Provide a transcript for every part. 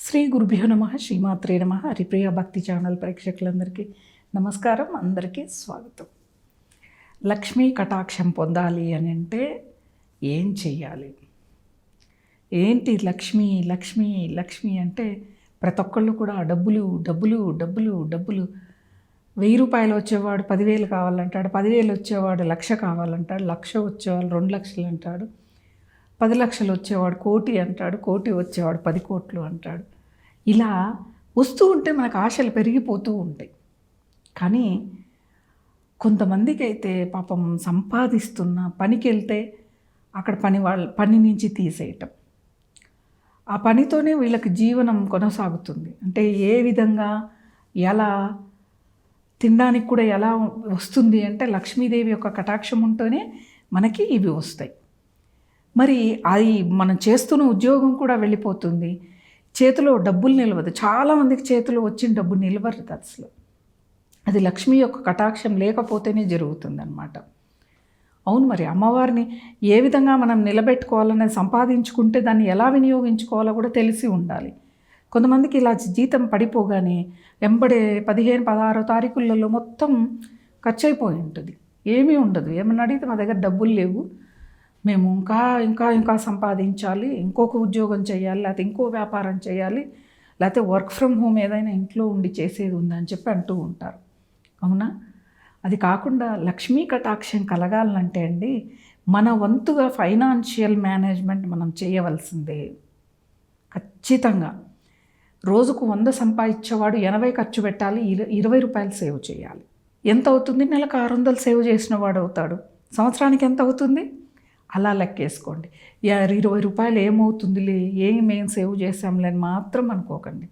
శ్రీ గురుభ్యో నమ శ్రీమాత్రే నమ హరిప్రియ భక్తి ఛానల్ ప్రేక్షకులందరికీ నమస్కారం. అందరికీ స్వాగతం. లక్ష్మీ కటాక్షం పొందాలి అని అంటే ఏం చెయ్యాలి? ఏంటి లక్ష్మి లక్ష్మి లక్ష్మి అంటే ప్రతి ఒక్కళ్ళు కూడా డబ్బులు డబ్బులు డబ్బులు డబ్బులు. 1000 రూపాయలు వచ్చేవాడు 10,000 కావాలంటాడు, 10,000 వచ్చేవాడు 1,00,000 కావాలంటాడు, 1,00,000 వచ్చేవాళ్ళు 2,00,000 అంటాడు, 10 లక్షలు వచ్చేవాడు 1,00,00,000 అంటాడు, 1,00,00,000 వచ్చేవాడు 10 కోట్లు అంటాడు. ఇలా వస్తూ ఉంటే మనకు ఆశలు పెరిగిపోతూ ఉంటాయి. కానీ కొంతమందికి అయితే పాపం సంపాదిస్తున్న పనికి వెళ్తే అక్కడ పని నుంచి తీసేయటం, ఆ పనితోనే వీళ్ళకి జీవనం కొనసాగుతుంది. అంటే ఏ విధంగా ఎలా తినడానికి కూడా ఎలా వస్తుంది అంటే లక్ష్మీదేవి యొక్క కటాక్షం ఉంటేనే మనకి ఇవి వస్తాయి. మరి అది మనం చేస్తున్న ఉద్యోగం కూడా వెళ్ళిపోతుంది, చేతిలో డబ్బులు నిలవదు. చాలామందికి చేతిలో వచ్చిన డబ్బు నిలవరు అసలు. అది లక్ష్మి యొక్క కటాక్షం లేకపోతేనే జరుగుతుంది అన్నమాట. అవును, మరి అమ్మవారిని ఏ విధంగా మనం నిలబెట్టుకోవాలనేది, సంపాదించుకుంటే దాన్ని ఎలా వినియోగించుకోవాలో కూడా తెలిసి ఉండాలి. కొంతమందికి ఇలా జీతం పడిపోగానే వెంబడే 15, 16 తారీఖులలో మొత్తం ఖర్చు అయిపోయి ఉంటుంది, ఏమీ ఉండదు. ఏమన్నా అడిగితే మా దగ్గర డబ్బులు లేవు, మేము ఇంకా ఇంకా ఇంకా సంపాదించాలి, ఇంకొక ఉద్యోగం చేయాలి, లేకపోతే ఇంకో వ్యాపారం చేయాలి, లేకపోతే వర్క్ ఫ్రమ్ హోమ్ ఏదైనా ఇంట్లో ఉండి చేసేది ఉందని చెప్పి అంటూ ఉంటారు. అవునా? అది కాకుండా లక్ష్మీ కటాక్షం కలగాలంటే అండి, మన వంతుగా ఫైనాన్షియల్ మేనేజ్మెంట్ మనం చేయవలసిందే ఖచ్చితంగా. రోజుకు 100 సంపాదించేవాడు 80 ఖర్చు పెట్టాలి, 20 రూపాయలు సేవ్ చేయాలి. ఎంత అవుతుంది? నెలకు 600 సేవ్ చేసిన వాడు అవుతాడు. సంవత్సరానికి ఎంత అవుతుంది? అలా లెక్కేసుకోండి. 20 రూపాయలు ఏమవుతుందిలే, ఏమేం సేవ్ చేసాంలే అని మాత్రం అనుకోకండి.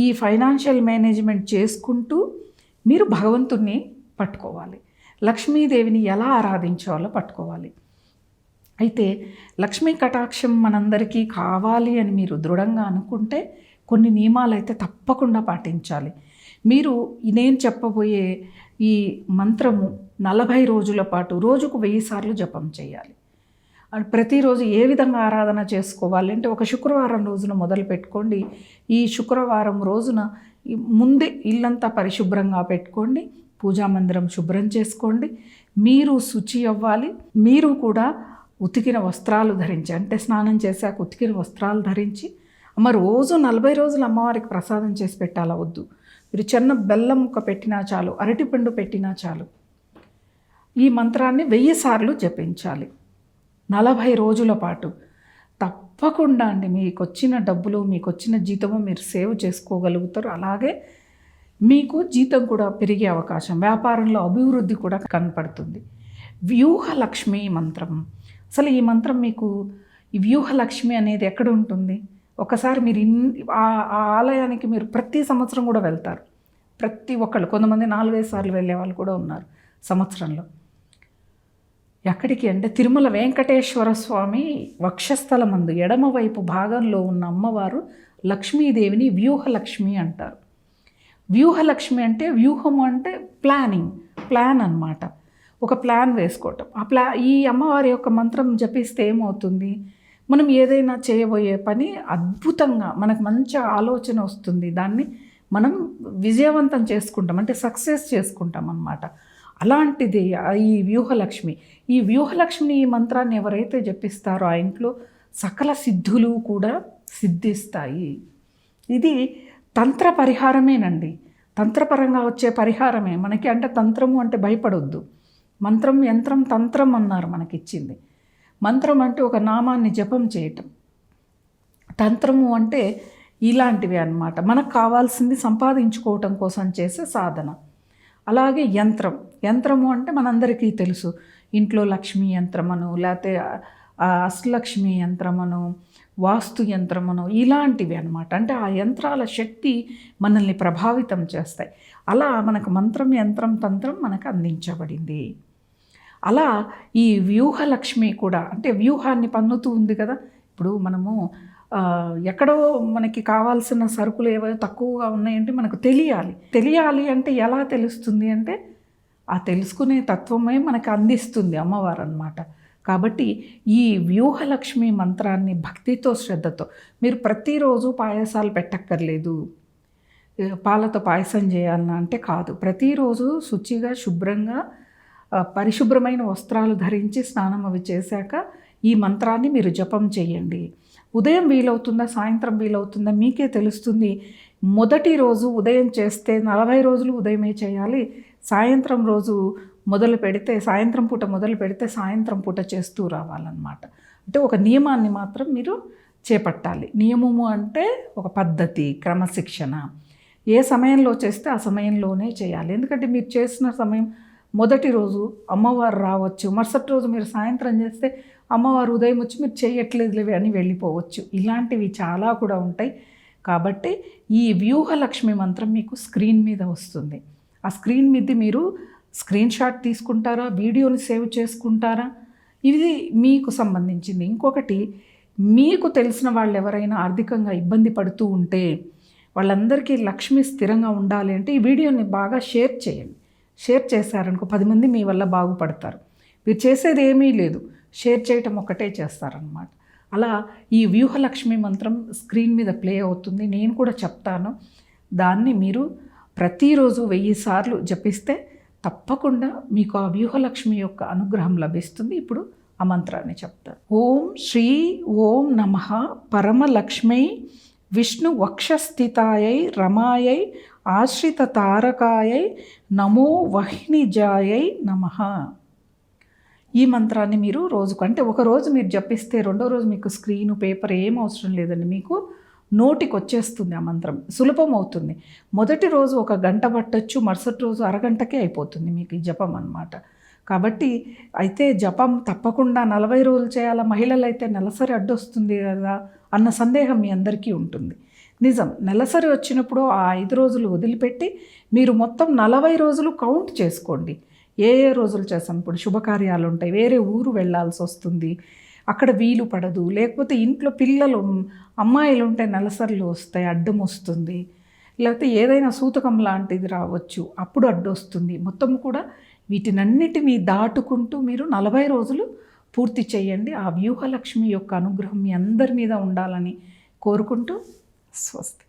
ఈ ఫైనాన్షియల్ మేనేజ్మెంట్ చేసుకుంటూ మీరు భగవంతుణ్ణి పట్టుకోవాలి, లక్ష్మీదేవిని ఎలా ఆరాధించాలో పట్టుకోవాలి. అయితే లక్ష్మీ కటాక్షం మనందరికీ కావాలి అని మీరు దృఢంగా అనుకుంటే కొన్ని నియమాలు అయితే తప్పకుండా పాటించాలి. మీరు నేను చెప్పబోయే ఈ మంత్రము 40 రోజుల పాటు రోజుకు 1000 సార్లు జపం చేయాలి. ప్రతిరోజు ఏ విధంగా ఆరాధన చేసుకోవాలి అంటే, ఒక శుక్రవారం రోజున మొదలు పెట్టుకోండి. ఈ శుక్రవారం రోజున ముందే ఇల్లంతా పరిశుభ్రంగా పెట్టుకోండి, పూజా మందిరం శుభ్రం చేసుకోండి, మీరు శుచి అవ్వాలి. మీరు కూడా ఉతికిన వస్త్రాలు ధరించి, అంటే స్నానం చేశాక ఉతికిన వస్త్రాలు ధరించి, అమ్మ రోజు 40 రోజులు అమ్మవారికి ప్రసాదం చేసి పెట్టాలా వద్దు. మీరు చిన్న బెల్లం ముక్క పెట్టినా చాలు, అరటిపండు పెట్టినా చాలు. ఈ మంత్రాన్ని 1000 సార్లు జపించాలి 40 రోజుల పాటు. తప్పకుండా అండి మీకు వచ్చిన డబ్బులు, మీకు వచ్చిన జీతము మీరు సేవ్ చేసుకోగలుగుతారు. అలాగే మీకు జీతం కూడా పెరిగే అవకాశం, వ్యాపారంలో అభివృద్ధి కూడా కనపడుతుంది. వ్యూహలక్ష్మి మంత్రం. అసలు ఈ మంత్రం మీకు, ఈ వ్యూహలక్ష్మి అనేది ఎక్కడ ఉంటుంది? ఒకసారి మీరు ఆ ఆలయానికి మీరు ప్రతి సంవత్సరం కూడా వెళ్తారు, ప్రతి ఒక్కళ్ళు. కొంతమంది 4-5 సార్లు వెళ్ళే వాళ్ళు కూడా ఉన్నారు సంవత్సరంలో. ఎక్కడికి అంటే, తిరుమల వెంకటేశ్వర స్వామి వక్షస్థలమందు ఎడమవైపు భాగంలో ఉన్న అమ్మవారు లక్ష్మీదేవిని వ్యూహలక్ష్మి అంటారు. వ్యూహలక్ష్మి అంటే, వ్యూహము అంటే ప్లాన్ అన్నమాట. ఒక ప్లాన్ వేసుకోవటం. ఈ అమ్మవారి యొక్క మంత్రం జపిస్తే ఏమవుతుంది, మనం ఏదైనా చేయబోయే పని అద్భుతంగా మనకు మంచి ఆలోచన వస్తుంది, దాన్ని మనం విజయవంతం చేసుకుంటాం, అంటే సక్సెస్ చేసుకుంటాం అన్నమాట. అలాంటిది ఈ వ్యూహలక్ష్మి. ఈ వ్యూహలక్ష్మి ఈ మంత్రాన్ని ఎవరైతే జపిస్తారో ఆ ఇంట్లో సకల సిద్ధులు కూడా సిద్ధిస్తాయి. ఇది తంత్ర పరిహారమేనండి, తంత్రపరంగా వచ్చే పరిహారమే మనకి. అంటే తంత్రము అంటే భయపడొద్దు. మంత్రం, యంత్రం, తంత్రం అన్నారు మనకిచ్చింది. మంత్రం అంటే ఒక నామాన్ని జపం చేయటం, తంత్రము అంటే ఇలాంటివి అన్నమాట. మనకు కావాల్సింది సంపాదించుకోవటం కోసం చేసే సాధన. అలాగే యంత్రము అంటే మనందరికీ తెలుసు, ఇంట్లో లక్ష్మీ యంత్రమను, లేకపోతే అష్టలక్ష్మి యంత్రమను, వాస్తు యంత్రమను, ఇలాంటివి అన్నమాట. అంటే ఆ యంత్రాల శక్తి మనల్ని ప్రభావితం చేస్తాయి. అలా మనకు మంత్రం, యంత్రం, తంత్రం మనకు అందించబడింది. అలా ఈ వ్యూహలక్ష్మి కూడా, అంటే వ్యూహాన్ని పన్నుతూ ఉంది కదా. ఇప్పుడు మనము ఎక్కడో మనకి కావాల్సిన సరుకులు ఏవో తక్కువగా ఉన్నాయంటే మనకు తెలియాలి అంటే ఎలా తెలుస్తుంది అంటే, ఆ తెలుసుకునే తత్వమే మనకు అందిస్తుంది అమ్మవారు అన్నమాట. కాబట్టి ఈ వ్యూహలక్ష్మి మంత్రాన్ని భక్తితో శ్రద్ధతో మీరు ప్రతిరోజు పాయసాలు పెట్టక్కర్లేదు, పాలతో పాయసం చేయాలన్నా అంటే కాదు. ప్రతిరోజు శుచిగా శుభ్రంగా పరిశుభ్రమైన వస్త్రాలు ధరించి స్నానం అవి చేశాక ఈ మంత్రాన్ని మీరు జపం చేయండి. ఉదయం వీలవుతుందా సాయంత్రం వీలవుతుందా మీకే తెలుస్తుంది. మొదటి రోజు ఉదయం చేస్తే 40 రోజులు ఉదయమే చేయాలి. సాయంత్రం రోజు సాయంత్రం పూట మొదలు పెడితే సాయంత్రం పూట చేస్తూ రావాలన్నమాట. అంటే ఒక నియమాన్ని మాత్రం మీరు చేపట్టాలి. నియమము అంటే ఒక పద్ధతి, క్రమశిక్షణ. ఏ సమయంలో చేస్తే ఆ సమయంలోనే చేయాలి. ఎందుకంటే మీరు చేసిన సమయం మొదటి రోజు అమ్మవారు రావచ్చు, మరుసటి రోజు మీరు సాయంత్రం చేస్తే అమ్మవారు ఉదయం వచ్చి మీరు చేయట్లేదులేవి అని వెళ్ళిపోవచ్చు. ఇలాంటివి చాలా కూడా ఉంటాయి. కాబట్టి ఈ వ్యూహలక్ష్మి మంత్రం మీకు స్క్రీన్ మీద వస్తుంది. ఆ స్క్రీన్ మీద మీరు స్క్రీన్ షాట్ తీసుకుంటారా, వీడియోని సేవ్ చేసుకుంటారా, ఇది మీకు సంబంధించింది. ఇంకొకటి, మీకు తెలిసిన వాళ్ళు ఎవరైనా ఆర్థికంగా ఇబ్బంది పడుతూ ఉంటే వాళ్ళందరికీ లక్ష్మి స్థిరంగా ఉండాలి అంటే ఈ వీడియోని బాగా షేర్ చేయండి. షేర్ చేశారనుకో 10 మంది మీ వల్ల బాగుపడతారు. మీరు చేసేది ఏమీ లేదు, షేర్ చేయటం ఒక్కటే చేస్తారనమాట. అలా ఈ వ్యూహలక్ష్మి మంత్రం స్క్రీన్ మీద ప్లే అవుతుంది, నేను కూడా చెప్తాను. దాన్ని మీరు ప్రతిరోజు 1000 సార్లు జపిస్తే తప్పకుండా మీకు ఆ వ్యూహలక్ష్మి యొక్క అనుగ్రహం లభిస్తుంది. ఇప్పుడు ఆ మంత్రాన్ని చెప్తాను. ఓం శ్రీ ఓం నమః పరమలక్ష్మై విష్ణు వక్షస్థితాయై రమాయై ఆశ్రిత తారకాయై నమో వహ్నిజాయై నమః. ఈ మంత్రాన్ని మీరు రోజుకు అంటే ఒకరోజు మీరు జపిస్తే రెండో రోజు మీకు స్క్రీను పేపర్ ఏం అవసరం లేదండి, మీకు నోటికి వచ్చేస్తుంది ఆ మంత్రం, సులభం అవుతుంది. మొదటి రోజు 1 గంట పట్టొచ్చు, మరుసటి రోజు అరగంటకే అయిపోతుంది మీకు ఈ జపం అన్నమాట. కాబట్టి అయితే జపం తప్పకుండా 40 రోజులు చేయాలా, మహిళలు అయితే నెలసరి అడ్డొస్తుంది కదా అన్న సందేహం మీ అందరికీ ఉంటుంది. నిజం, నెలసరి వచ్చినప్పుడు ఆ 5 రోజులు వదిలిపెట్టి మీరు మొత్తం 40 రోజులు కౌంట్ చేసుకోండి. ఏ రోజులు చేస్తాం, ఇప్పుడు శుభకార్యాలు ఉంటాయి, వేరే ఊరు వెళ్ళాల్సి వస్తుంది, అక్కడ వీలు పడదు, లేకపోతే ఇంట్లో పిల్లలు అమ్మాయిలు ఉంటే నెలసరిలు వస్తాయి, అడ్డం వస్తుంది, లేకపోతే ఏదైనా సూతకం లాంటిది రావచ్చు, అప్పుడు అడ్డు వస్తుంది. మొత్తం కూడా వీటినన్నిటినీ దాటుకుంటూ మీరు 40 రోజులు పూర్తి చేయండి. ఆ వ్యూహలక్ష్మి యొక్క అనుగ్రహం మీ అందరి మీద ఉండాలని కోరుకుంటూ స్వస్తి.